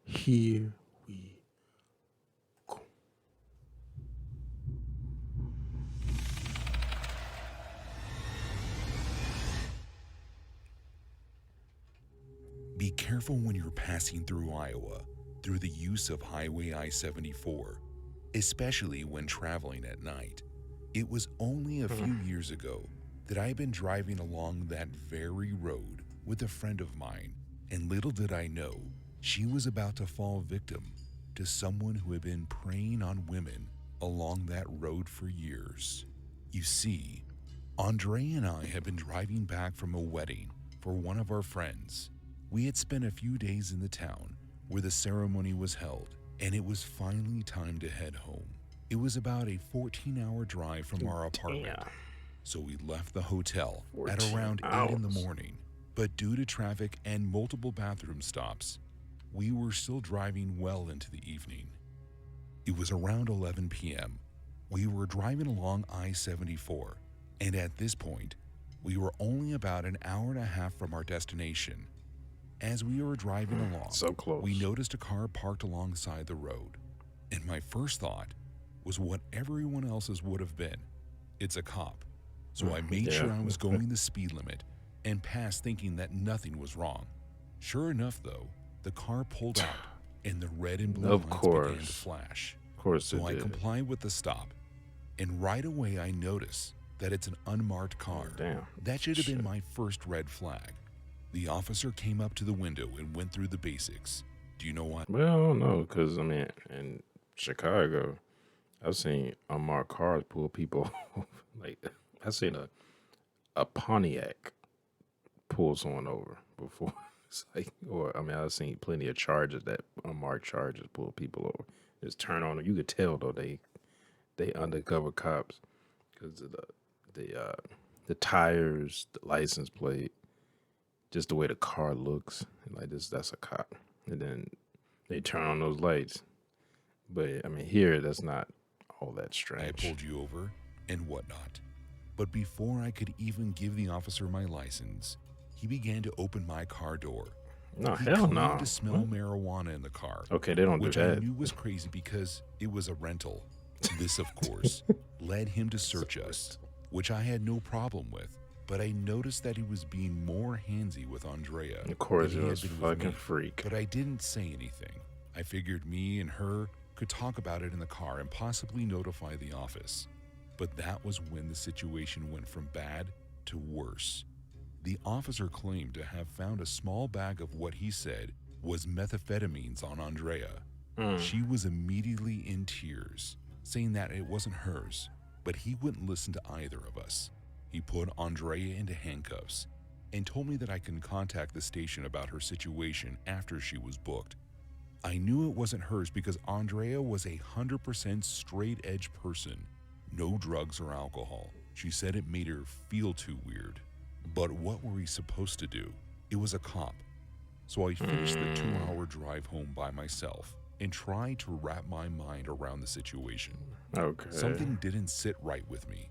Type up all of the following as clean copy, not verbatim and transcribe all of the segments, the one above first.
Here we go. Be careful when you're passing through Iowa through the use of Highway I-74, especially when traveling at night. It was only a few years ago that I had been driving along that very road with a friend of mine, and little did I know she was about to fall victim to someone who had been preying on women along that road for years. You see, Andre and I had been driving back from a wedding for one of our friends. We had spent a few days in the town where the ceremony was held, and it was finally time to head home. It was about a 14-hour drive from our apartment, so we left the hotel at 14 around 8 in the hours. morning. But due to traffic and multiple bathroom stops, we were still driving well into the evening. It was around 11 p.m. We were driving along I-74, and at this point, we were only about an hour and a half from our destination. As we were driving along, So close. we noticed a car parked alongside the road, and my first thought was what everyone else's would have been. It's a cop. So I made sure I was going the speed limit and passed thinking that nothing was wrong. Sure enough though, the car pulled out and the red and blue Of lights began to course. flash. Of course So it I did. complied with the stop, and right away I notice that it's an unmarked car. Damn. That should have been Shit. my first red flag. The officer came up to the window and went through the basics. Do you know what? Well, I don't know, because, I mean, in Chicago, I've seen unmarked cars pull people. Like, I've seen a Pontiac pull someone over before. It's like, or, I mean, I've seen plenty of charges that unmarked charges pull people over. Just turn on them. You could tell, though, they undercover cops because of the tires, the license plate, just the way the car looks. Like, that's a cop. And then they turn on those lights. But I mean, here that's not all that I strange. pulled you over and whatnot. But before I could even give the officer my license, he began to open my car door. No, He hell claimed no. to smell marijuana in the car, Okay, they don't do which I that. knew was crazy because it was a rental. This, of course, led him to search us, which I had no problem with. But I noticed that he was being more handsy with Andrea Of course, than it he was had been with fucking me. freak. But I didn't say anything. I figured me and her could talk about it in the car and possibly notify the office. But that was when the situation went from bad to worse. The officer claimed to have found a small bag of what he said was methamphetamines on Andrea. She was immediately in tears, saying that it wasn't hers, but he wouldn't listen to either of us. He put Andrea into handcuffs and told me that I can contact the station about her situation after she was booked. I knew it wasn't hers because Andrea was 100% straight edge person. No drugs or alcohol. She said it made her feel too weird. But what were we supposed to do? It was a cop. So I finished the 2-hour drive home by myself and tried to wrap my mind around the situation. Okay. Something didn't sit right with me,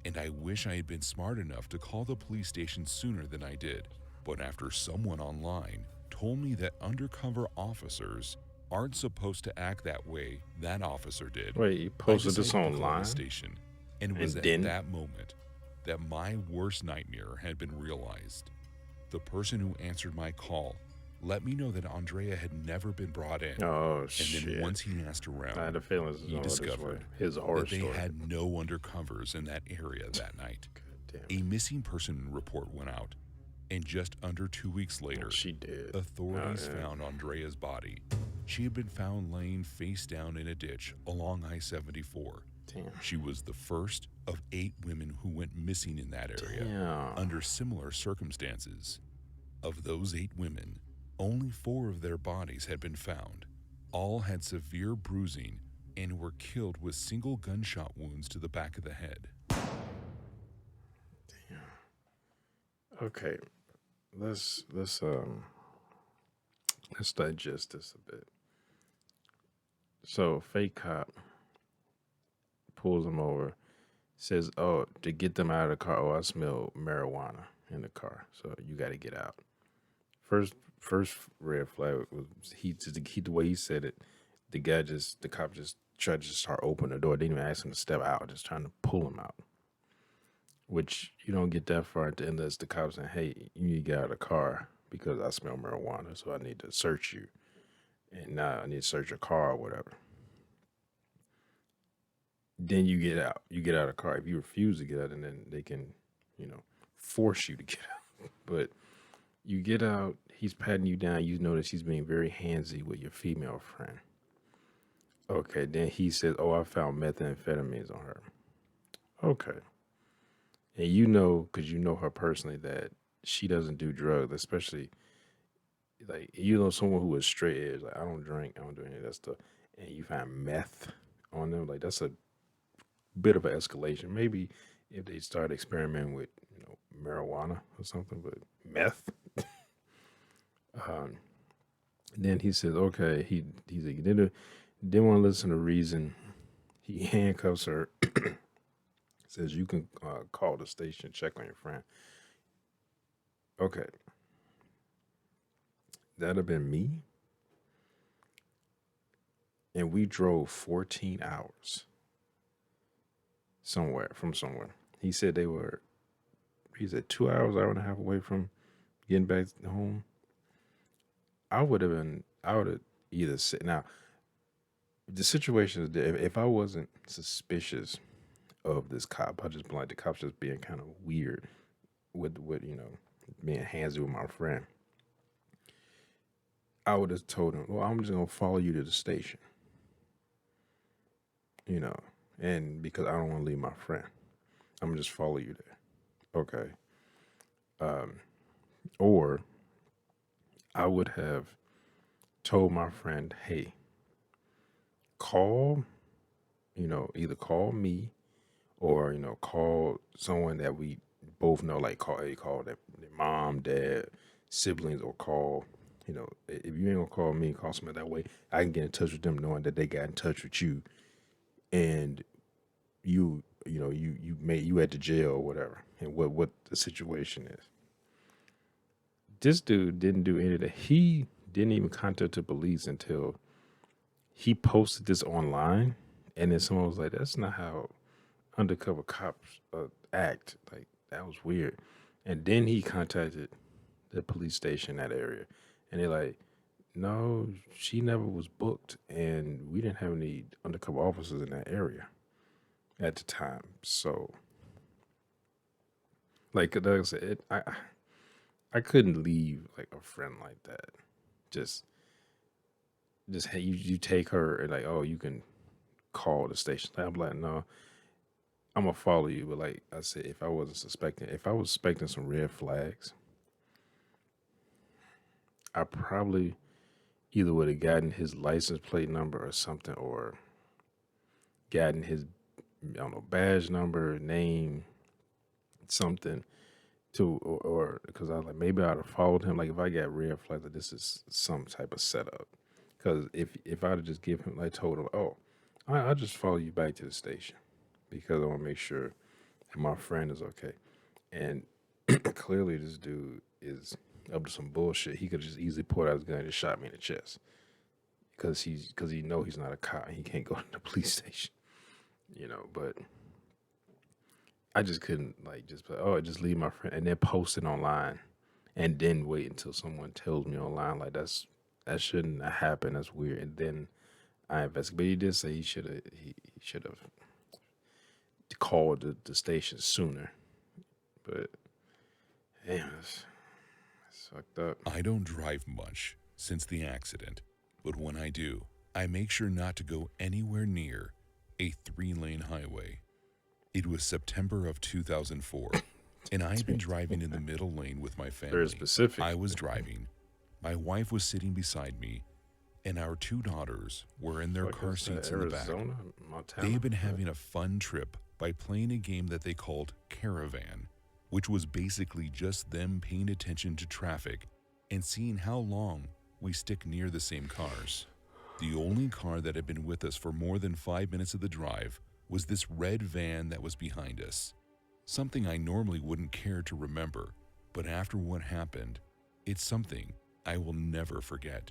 and I wish I had been smart enough to call the police station sooner than I did. But after someone online told me that undercover officers aren't supposed to act that way, that officer did. Wait, you I posted this decided to call online? the station, and it was And at didn't? that moment that my worst nightmare had been realized. The person who answered my call let me know that Andrea had never been brought in. Oh, And shit. then once he asked around, I had a feeling this was he going this way. discovered His horror that they story. had no undercovers in that area that night. Damn. A missing person report went out, and just under 2 weeks later, She did. authorities Oh, yeah. found Andrea's body. She had been found laying face down in a ditch along I-74. Damn. She was the first of 8 women who went missing in that area Damn. under similar circumstances. Of those 8 women, only 4 of their bodies had been found. All had severe bruising and were killed with single gunshot wounds to the back of the head. Okay. Let's digest this a bit. So, fake cop pulls him over, says, "Oh, to get them out of the car. Oh, I smell marijuana in the car, so you got to get out." First red flag was he the way he said it. The cop just tried to start opening the door. Didn't even ask him to step out, just trying to pull him out. Which you don't get that far at the end. Unless the cop saying, "Hey, you need to get out of the car because I smell marijuana, so I need to search you, and now I need to search your car or whatever." Then you get out. You get out of the car. If you refuse to get out, and then they can, force you to get out. But you get out. He's patting you down. You notice he's being very handsy with your female friend. Okay, then he says, "Oh, I found methamphetamines on her." Okay. And because you know her personally, that she doesn't do drugs, especially like, someone who is straight edge, like, I don't drink, I don't do any of that stuff. And you find meth on them, like, that's a bit of an escalation. Maybe if they start experimenting with, marijuana or something, but meth. um, then he says, okay, he's like, didn't want to listen to reason. He handcuffs her. Says you can call the station, check on your friend. Okay, that'd have been me, and we drove 14 hours from somewhere. He said 2 hours, hour and a half away from getting back home. I would have either said, now, the situation is that if I wasn't suspicious of this cop, I just been like, the cop's just being kind of weird with being handsy with my friend. I would have told him, well, I'm just gonna follow you to the station, and because I don't want to leave my friend, I'm gonna just follow you there. Okay. Or I would have told my friend, hey, call, either call me or, call someone that we both know, like call their mom, dad, siblings, or call, if you ain't gonna call me, call somebody. That way I can get in touch with them knowing that they got in touch with you, and you at the jail or whatever, and what the situation is. This dude didn't do any of that. He didn't even contact the police until he posted this online, and then someone was like, "That's not how undercover cops act." Like, that was weird. And then he contacted the police station in that area, and they're like, "No, she never was booked, and we didn't have any undercover officers in that area at the time." So, like I said, I couldn't leave like a friend like that. Just hey, you take her and like, oh, you can call the station. I'm like, no, I'm gonna follow you. But like I said, if I was suspecting some red flags, I probably either would have gotten his license plate number or something, or gotten his, I don't know, badge number, name, something or because I was like, maybe I'd have followed him. Like, if I got red flags, like, this is some type of setup. Because if I'd have just given him, like, told him, oh, I'll just follow you back to the station because I want to make sure that my friend is okay. And clearly this dude is up to some bullshit. He could just easily pull out his gun and just shot me in the chest because he know he's not a cop and he can't go to the police station, but I just couldn't, like, just just leave my friend and then post it online and then wait until someone tells me online, like, that shouldn't have happened. That's weird. And then I investigate. But he did say he should have called the station sooner. But damn, that's fucked up. I don't drive much since the accident, but when I do, I make sure not to go anywhere near a 3-lane highway. It was September of 2004, and I had been driving in the middle lane with my family. Very specific. I was driving. My wife was sitting beside me, and our 2 daughters were in their car seats in the back. Montana? They had been having a fun trip by playing a game that they called Caravan, which was basically just them paying attention to traffic and seeing how long we stick near the same cars. The only car that had been with us for more than 5 minutes of the drive was this red van that was behind us. Something I normally wouldn't care to remember, but after what happened, it's something I will never forget.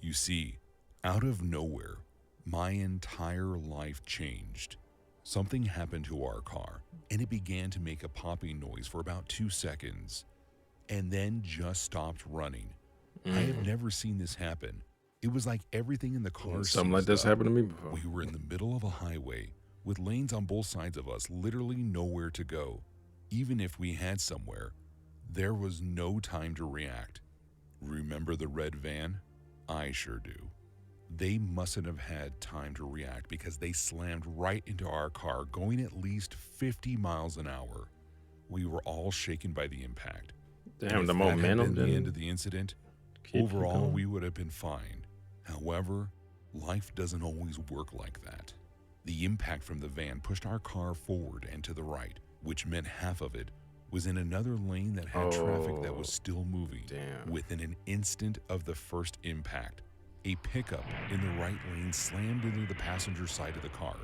You see, out of nowhere, my entire life changed. Something happened to our car, and it began to make a popping noise for about 2 seconds, and then just stopped running. I have never seen this happen. It was like everything in the car Something like seized this up. happened to me before. We were in the middle of a highway with lanes on both sides of us, literally nowhere to go. Even if we had somewhere, there was no time to react. Remember the red van? I sure do. They mustn't have had time to react because they slammed right into our car, going at least 50 miles an hour. We were all shaken by the impact. Damn, If the that had momentum been the end didn't of the incident, keep you overall going? we would have been fine. However, life doesn't always work like that. The impact from the van pushed our car forward and to the right, which meant half of it was in another lane that had traffic that was still moving. Damn. Within an instant of the first impact, a pickup in the right lane slammed into the passenger side of the car.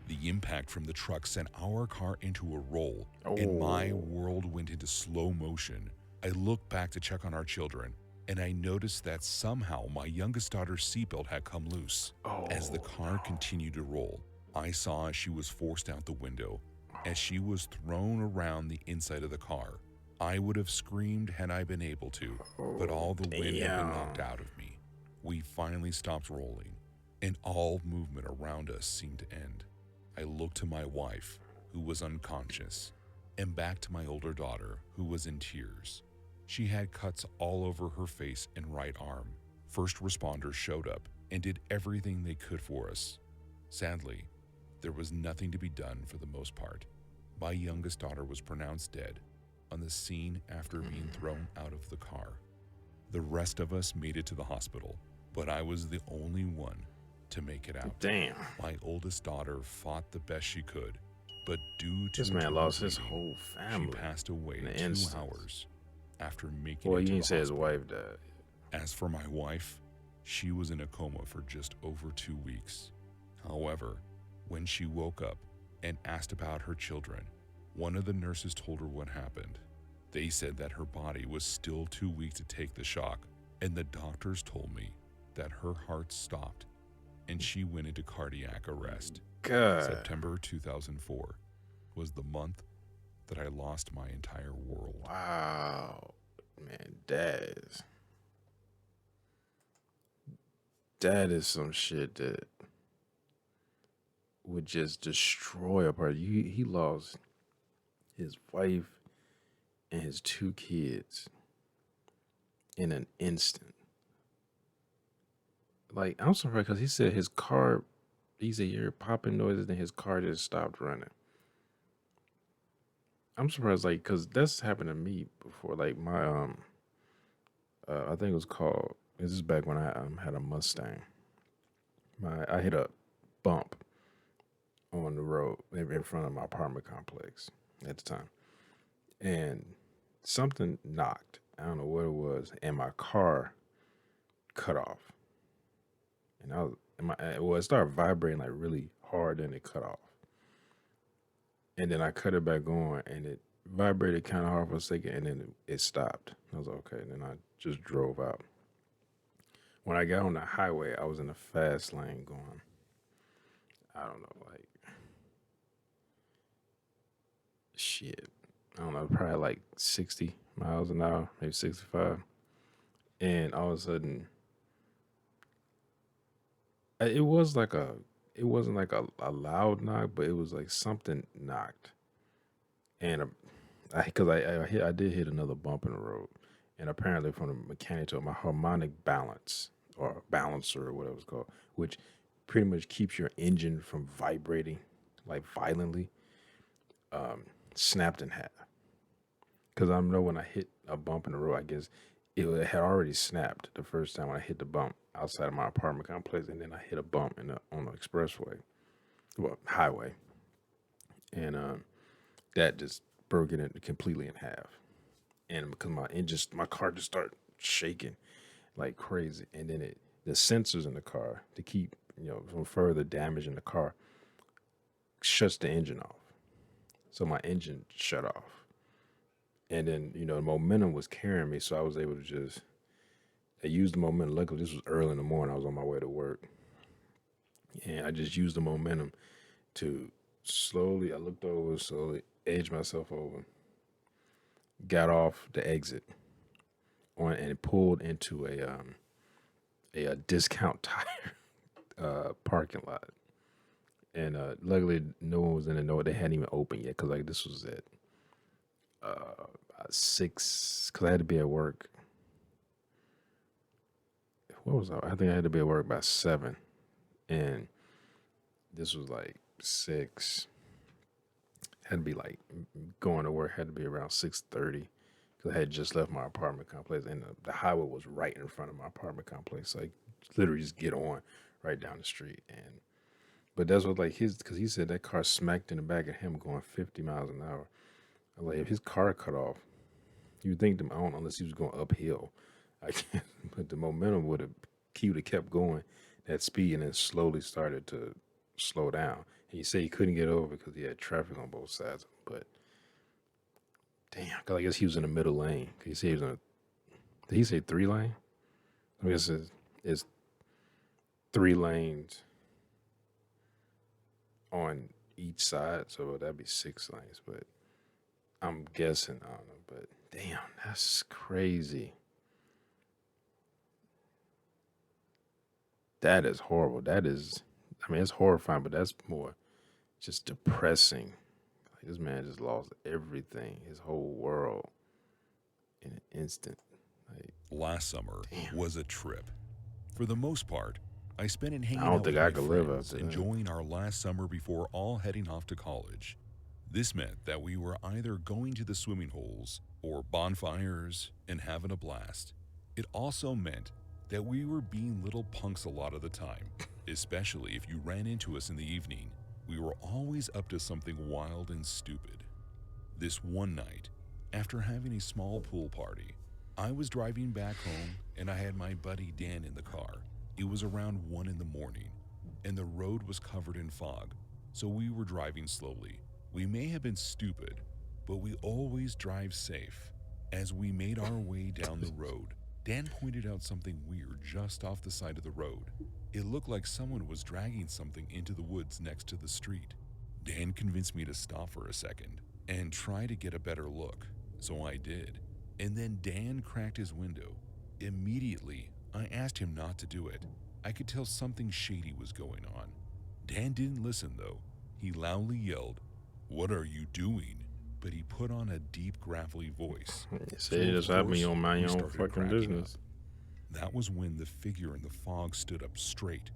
The impact from the truck sent our car into a roll, and my world went into slow motion. I looked back to check on our children, and I noticed that somehow my youngest daughter's seatbelt had come loose. As the car continued to roll, I saw she was forced out the window as she was thrown around the inside of the car. I would have screamed had I been able to, but all the wind had been knocked out of me. We finally stopped rolling, and all movement around us seemed to end. I looked to my wife, who was unconscious, and back to my older daughter, who was in tears. She had cuts all over her face and right arm. First responders showed up and did everything they could for us. Sadly, there was nothing to be done for the most part. My youngest daughter was pronounced dead on the scene after being thrown out of the car. The rest of us made it to the hospital, but I was the only one to make it out. Damn. My oldest daughter fought the best she could, but due to This man internal lost his bleeding, whole she family. passed away in an 2 instant. hours after making Well, it you to didn't the say his hospital. wife died. As for my wife, she was in a coma for just over 2 weeks. However, when she woke up and asked about her children, one of the nurses told her what happened. They said that her body was still too weak to take the shock, and the doctors told me that her heart stopped and she went into cardiac arrest. God. September 2004 was the month that I lost my entire world. Wow. Man, that is some shit that would just destroy a person. He lost his wife and his 2 kids in an instant. Like, I'm surprised because he said his car, he said you heard popping noises and his car just stopped running. I'm surprised, like, because that's happened to me before. Like, my, I think it was called, this is back when I had a Mustang. I hit a bump on the road in front of my apartment complex at the time. And something knocked. I don't know what it was. And my car cut off. And it started vibrating like really hard and it cut off. And then I cut it back on and it vibrated kind of hard for a second and then it stopped. I was like, okay. And then I just drove out. When I got on the highway, I was in a fast lane going, I don't know, like, shit. I don't know, probably like 60 miles an hour, maybe 65. And all of a sudden, it wasn't like a loud knock, but it was like something knocked. And I did hit another bump in the road. And apparently from the mechanic to my harmonic balance or balancer or whatever it's called, which pretty much keeps your engine from vibrating like violently, snapped in half. Because I know when I hit a bump in the road, I guess it had already snapped the first time when I hit the bump outside of my apartment complex, and then I hit a bump on the expressway, well, highway, and that just broke it completely in half. And because my car just started shaking like crazy, and then the sensors in the car to keep from further damage in the car shuts the engine off. So my engine shut off. And then, the momentum was carrying me. So I was able to I used the momentum. Luckily, this was early in the morning. I was on my way to work. And I just used the momentum to I looked over, slowly edged myself over, got off the exit and pulled into a discount tire parking lot. And luckily, no one was in the know. They hadn't even opened yet because this was at 6. Because I had to be at work. What was I think I had to be at work by 7, and this was 6. Had to be going to work. Had to be around 6:30 because I had just left my apartment complex, and the highway was right in front of my apartment complex. So I literally just get on right down the street. But that's what because he said that car smacked in the back of him going 50 miles an hour. I was if his car cut off, you'd think I don't know, unless he was going uphill. But the momentum he would have kept going that speed and then slowly started to slow down. And he said he couldn't get over because he had traffic on both sides. But damn, cause I guess he was in the middle lane. He said he was did he say 3 lane? I guess it's 3 lanes on each side, so that'd be 6 lanes. But I'm guessing, I don't know. But damn, that's crazy. That is horrible. It's horrifying, but that's more just depressing. This man just lost everything, his whole world in an instant. Last summer damn. Was a trip. For the most part, I spent it hanging I don't out think with I my could live friends, after that. enjoying our last summer before all heading off to college. This meant that we were either going to the swimming holes or bonfires and having a blast. It also meant that we were being little punks a lot of the time, especially if you ran into us in the evening. We were always up to something wild and stupid. This one night, after having a small pool party, I was driving back home and I had my buddy Dan in the car. It was around 1 in the morning and the road was covered in fog, so we were driving slowly. We may have been stupid, but we always drive safe. As we made our way down the road, Dan pointed out something weird just off the side of the road. It looked like someone was dragging something into the woods next to the street. Dan convinced me to stop for a second and try to get a better look, so I did. And then Dan cracked his window. Immediately, I asked him not to do it. I could tell something shady was going on. Dan didn't listen though. He loudly yelled, "What are you doing?" But he put on a deep, gravelly voice. Say this happened, you don't mind your own fucking business. That was when the figure in the fog stood up straight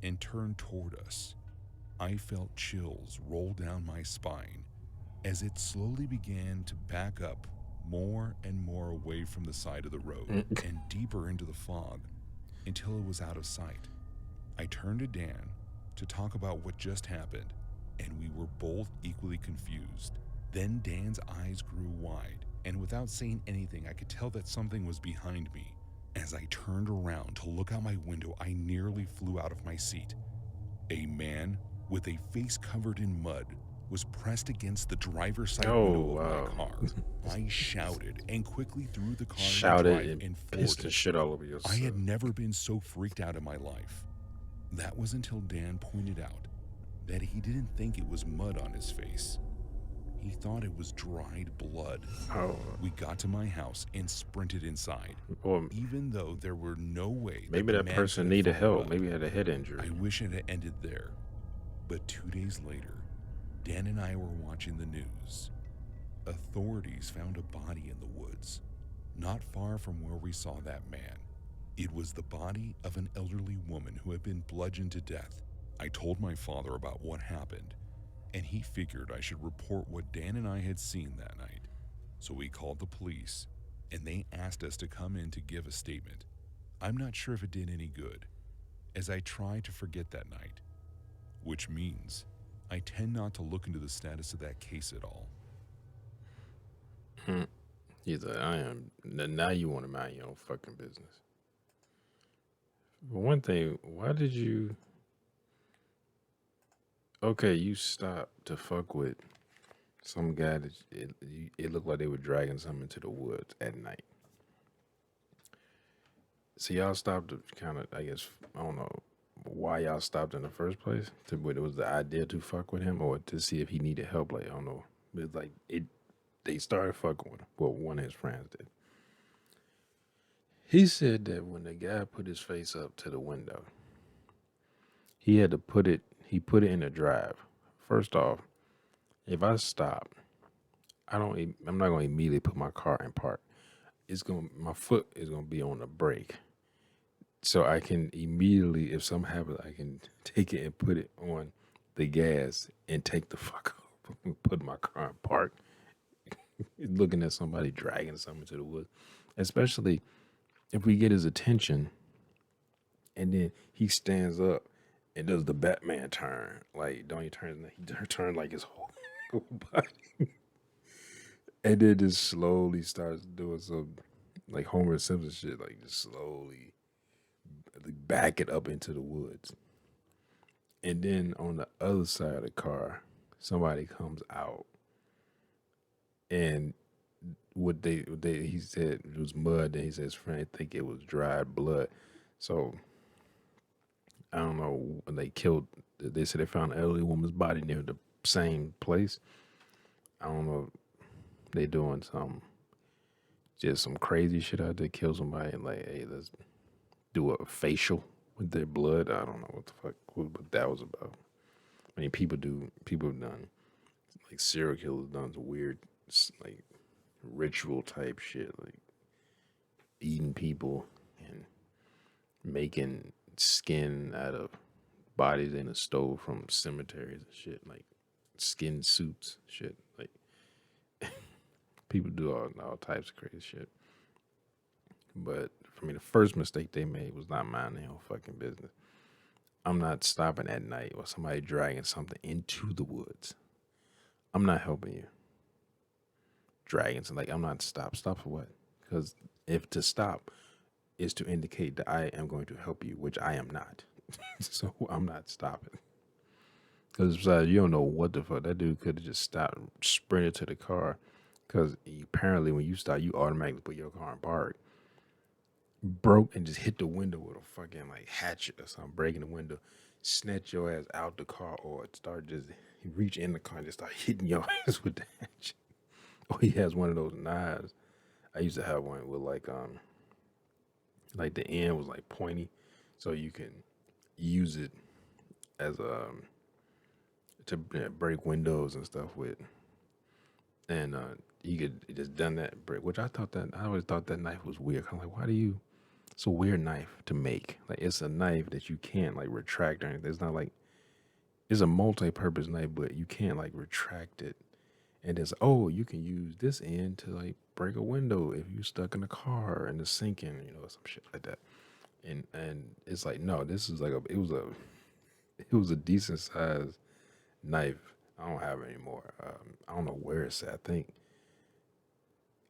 and turned toward us. I felt chills roll down my spine as it slowly began to back up more and more away from the side of the road and deeper into the fog until it was out of sight. I turned to Dan to talk about what just happened, and we were both equally confused. Then Dan's eyes grew wide, and without saying anything, I could tell that something was behind me. As I turned around to look out my window, I nearly flew out of my seat. A man with a face covered in mud was pressed against the driver's side window of my car. I shouted and quickly threw the car and pissed the shit all over yourself. I had never been so freaked out in my life. That was until Dan pointed out that he didn't think it was mud on his face. He thought it was dried blood. We got to my house and sprinted inside, even though there were no way. Maybe that person needed help. Maybe he had a head injury. I wish it had ended there. But 2 days later, Dan and I were watching the news. Authorities found a body in the woods, not far from where we saw that man. It was the body of an elderly woman who had been bludgeoned to death. I told my father about what happened, and he figured I should report what Dan and I had seen that night. So we called the police, and they asked us to come in to give a statement. I'm not sure if it did any good, as I tried to forget that night, which means I tend not to look into the status of that case at all. He's like, I am. Now you want to mind your own fucking business. But one thing, why did you... Okay, you stopped to fuck with some guy that it looked like they were dragging something into the woods at night. So y'all stopped to kind of, I guess, I don't know why y'all stopped in the first place. To what it was the idea to fuck with him or to see if he needed help. Like I don't know, but like it, they started fucking with him. Well, one of his friends did. He said that when the guy put his face up to the window, he had to put it. He put it in the drive. First off, if I stop, I don't. I'm not going to immediately put my car in park. It's going. My foot is going to be on the brake, so I can immediately, if something happens, I can take it and put it on the gas and take the fuck off. Put my car in park, looking at somebody dragging something to the woods, especially if we get his attention, and then he stands up and does the Batman turn. Like, don't he turn? He turn like his whole body, and then just slowly starts doing some like Homer Simpson shit, like just slowly back it up into the woods. And then on the other side of the car, somebody comes out, and what they he said it was mud. And he said his friend think it was dried blood. So I don't know when they killed. They said they found an elderly woman's body near the same place. I don't know. They doing some just some crazy shit out there. Kill somebody and like, hey, let's do a facial with their blood. I don't know what the fuck what that was about. I mean, people have done like serial killers done some weird like ritual type shit, like eating people and making skin out of bodies in a stove from cemeteries and shit, like skin suits, shit. Like people do all types of crazy shit. But for me, the first mistake they made was not minding their own fucking business. I'm not stopping at night or somebody dragging something into the woods. I'm not helping you. Dragons. Like I'm not stop. Stop for what? Because if to stop is to indicate that I am going to help you, which I am not. So I'm not stopping. Because besides, you don't know what the fuck that dude could have just stopped, sprinted to the car. Because apparently, when you stop, you automatically put your car in park. Broke and just hit the window with a fucking like hatchet or something, breaking the window, snatch your ass out the car, or start just reach in the car and just start hitting your ass with the hatchet. Or he has one of those knives. I used to have one with like the end was like pointy, so you can use it as to break windows and stuff with. And you could just done that break, which I always thought that knife was weird. I'm like, why do you? It's a weird knife to make. Like it's a knife that you can't like retract or anything. It's not like it's a multi-purpose knife, but you can't like retract it. And it's oh, you can use this end to like break a window if you stuck in a car and it's sinking, some shit like that. And it's like no, this is like it was a decent size knife. I don't have it anymore. I don't know where it's at.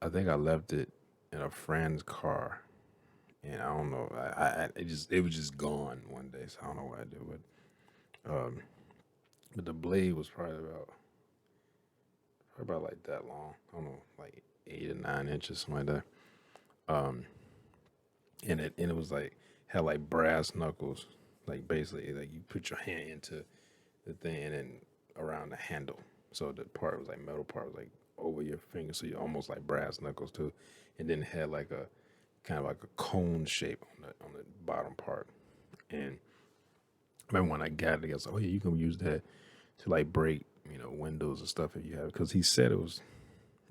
I think I left it in a friend's car, and I don't know. It was just gone one day, so I don't know what I did with. Um, but the blade was probably about like that long. I don't know, like 8 or 9 inches, something like that. And it was like had like brass knuckles, like basically like you put your hand into the thing and then around the handle. So the part was like metal part was like over your finger, so you almost like brass knuckles too. And then it had like a kind of like a cone shape on the bottom part. And I remember when I got it, I was like, oh yeah, you can use that to like break windows and stuff if you have. Because he said it was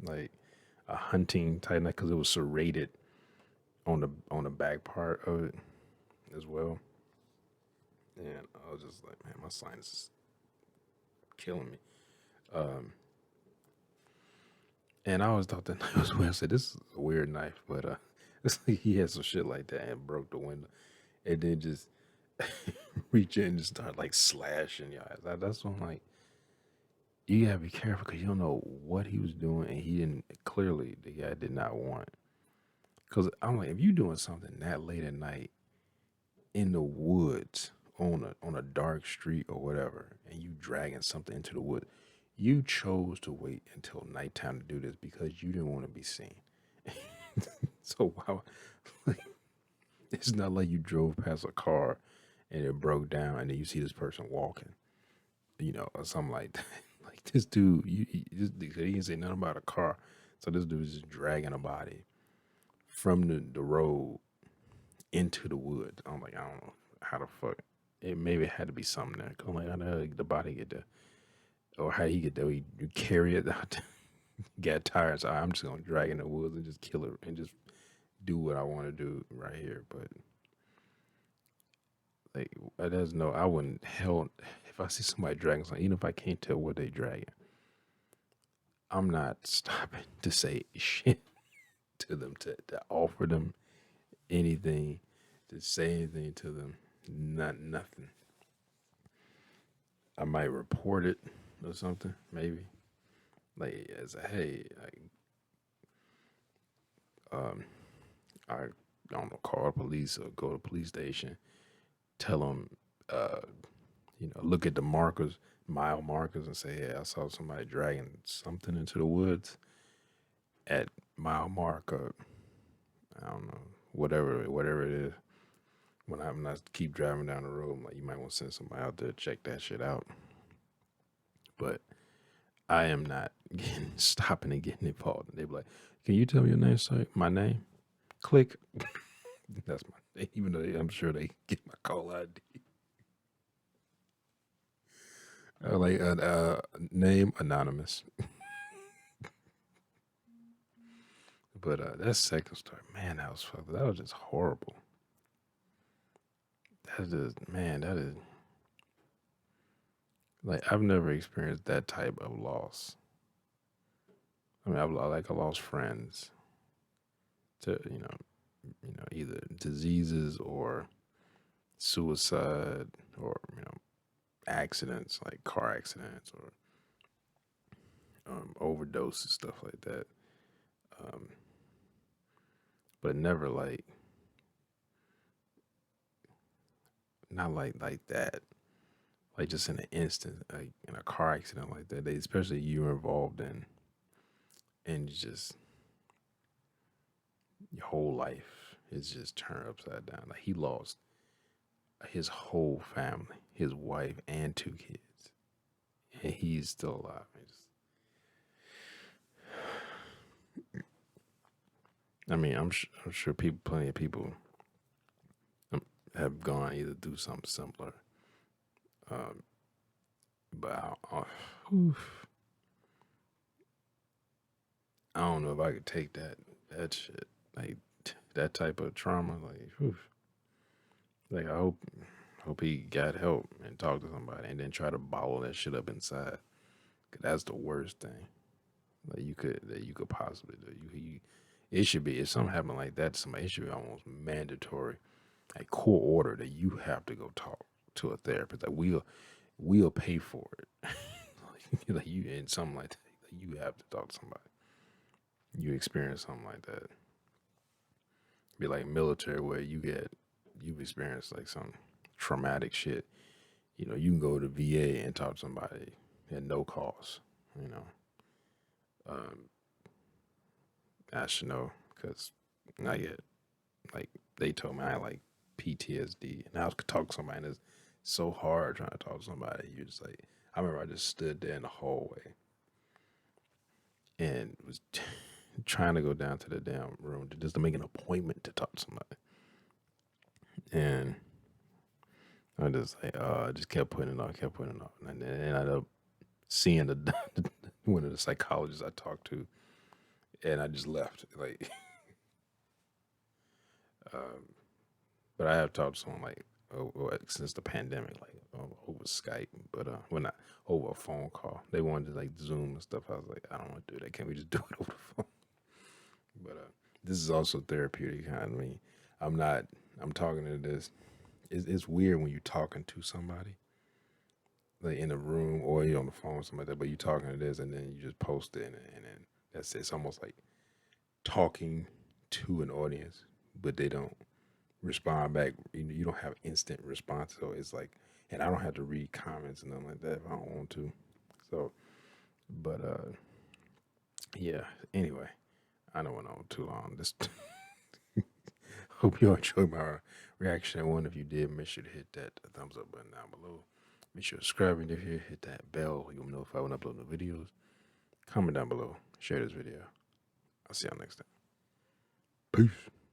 like a hunting type knife because it was serrated on the back part of it as well. And I was just like, man, my sinus is killing me. Um, and I always thought that knife was weird. I said, this is a weird knife, but it's like he had some shit like that and broke the window, and then just reach in and just start like slashing your eyes. That's when I'm like, you gotta be careful because you don't know what he was doing, and he didn't clearly the guy did not want. Because I'm like, if you doing something that late at night in the woods on a dark street or whatever, and you dragging something into the wood, you chose to wait until nighttime to do this because you didn't want to be seen. So wow, like, it's not like you drove past a car and it broke down, and then you see this person walking, or something like that. Like this dude, he didn't say nothing about a car, so this dude is just dragging a body from the road into the woods. I'm like, I don't know how the fuck. It maybe had to be something there. 'Cause I'm like, how the hell the body get there, or how he get there? You carry it out, get tired. So I'm just gonna drag it in the woods and just kill it and just do what I want to do right here. But like, there's no, I wouldn't hell if I see somebody dragging something, even if I can't tell what they dragging, I'm not stopping to say shit to them, to offer them anything, to say anything to them. Not nothing. I might report it or something, maybe. Like as a hey, um, I don't know, call the police or go to the police station, tell them, look at the markers, mile markers, and say, "Hey, I saw somebody dragging something into the woods at mile marker. I don't know, whatever it is." When I keep driving down the road, I'm like, you might want to send somebody out there to check that shit out. But I am not stopping and getting involved. And they be like, "Can you tell me your name, sir? My name?" Click. That's my name. Even though I'm sure they get my call ID. Like name anonymous. But that second story, man, that was fucked. That was just horrible. That is like I've never experienced that type of loss. I mean, I lost friends to either diseases or suicide or accidents like car accidents or overdoses, stuff like that. Um, but never like not like that. Like just in an instant, like in a car accident like that, especially you're involved in, and just your whole life is just turned upside down. Like he lost his whole family, his wife and 2 kids, and he's still alive. I mean, I'm sure plenty of people have gone either through something similar. Um, but I don't know if I could take that shit, like that type of trauma. Like I hope he got help and talked to somebody, and then try to bottle that shit up inside. 'Cause that's the worst thing that you could possibly do. It should be if something happened like that to somebody, it should be almost mandatory, like court order that you have to go talk to a therapist. Like we'll pay for it. Like you and something like that, like you have to talk to somebody. You experience something like that. Be like military where you've experienced like some traumatic shit. You can go to VA and talk to somebody at no cost. You know, um, I should know because I get like they told me I had like PTSD, and I was talking to somebody, and it's so hard trying to talk to somebody. You just like I remember I just stood there in the hallway and was trying to go down to the damn room just to make an appointment to talk to somebody, and I just like I just kept putting it off, and then I ended up seeing one of the psychologists I talked to, and I just left like. Um, but I have talked to someone like since the pandemic, like over Skype, but when not over a phone call. They wanted to like Zoom and stuff. I was like, I don't want to do that. Can't we just do it over the phone? But this is also therapeutic. I mean, I'm not. I'm talking to this. It's weird when you're talking to somebody, like in a room or you're on the phone or something like that. But you're talking to this, and then you just post it, and then that's it. It's almost like talking to an audience, but they don't respond back. You don't have instant response, so it's like, and I don't have to read comments and nothing like that if I don't want to. So, but yeah. Anyway, I don't went on too long. Just hope you enjoyed my reaction. And if you did, make sure to hit that thumbs up button down below. Make sure to subscribe if you're here. Hit that bell. You'll know if I want to upload new videos. Comment down below. Share this video. I'll see y'all next time. Peace.